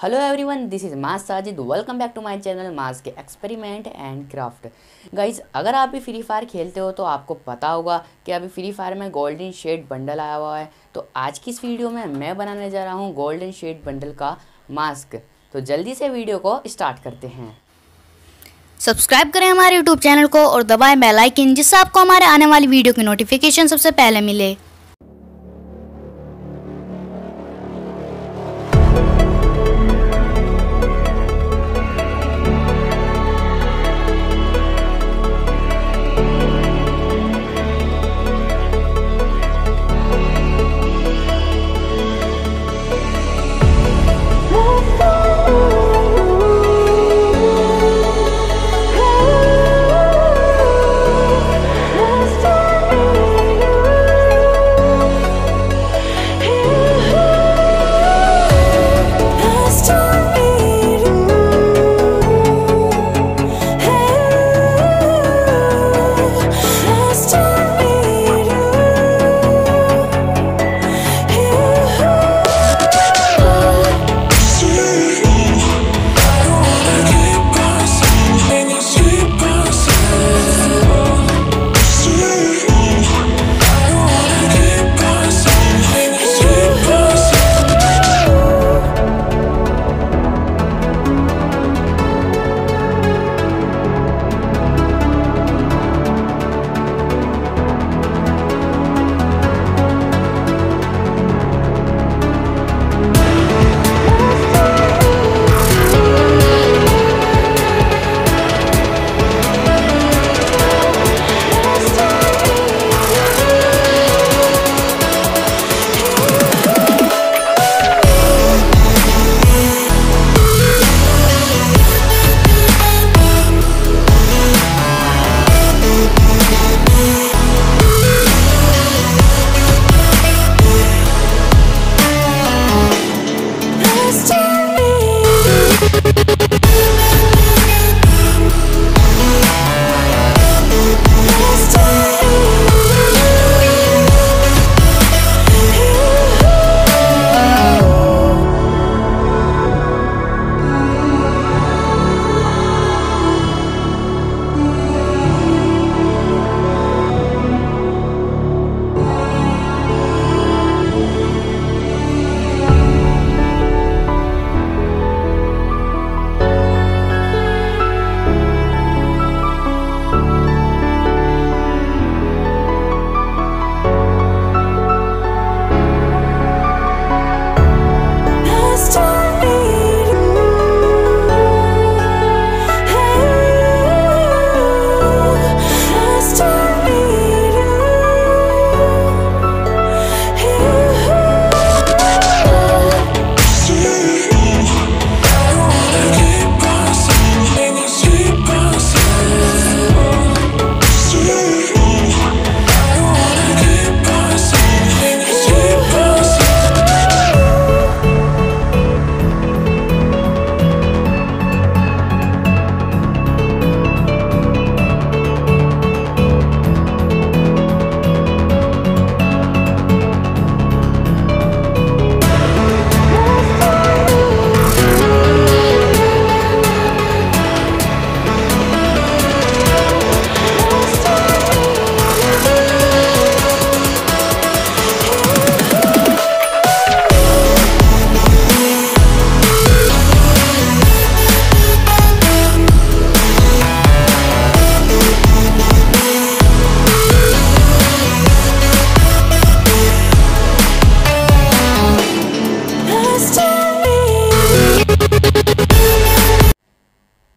Hello everyone, this is Maas Sajid. Welcome back to my channel Maas के experiment and craft. Guys, अगर आप भी free fire खेलते हो तो आपको पता होगा कि अभी फ्री फायर में गोल्डन शेड बंडल आया हुआ है। तो आज की इस वीडियो में मैं बनाने जा रहा हूँ गोल्डन शेड बंडल का मास्क। तो जल्दी से वीडियो को स्टार्ट करते हैं। सब्सक्राइब करें हमारे यूट्यूब चैनल को और दबाएं बेल आइकन, जिससे आपको हमारे आने वाली वीडियो की नोटिफिकेशन सबसे पहले मिले।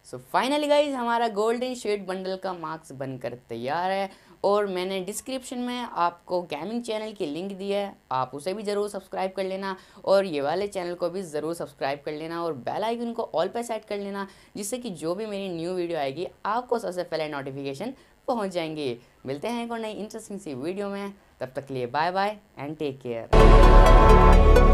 सो फाइनली गाइज, हमारा गोल्डन शेड बंडल का मास्क बनकर तैयार है। और मैंने डिस्क्रिप्शन में आपको गेमिंग चैनल की लिंक दी है, आप उसे भी ज़रूर सब्सक्राइब कर लेना और ये वाले चैनल को भी ज़रूर सब्सक्राइब कर लेना और बेल आइकन को ऑल पे सेट कर लेना, जिससे कि जो भी मेरी न्यू वीडियो आएगी आपको सबसे पहले नोटिफिकेशन पहुंच जाएंगे। मिलते हैं एक और नई इंटरेस्टिंग सी वीडियो में, तब तक के लिए bye bye and take care.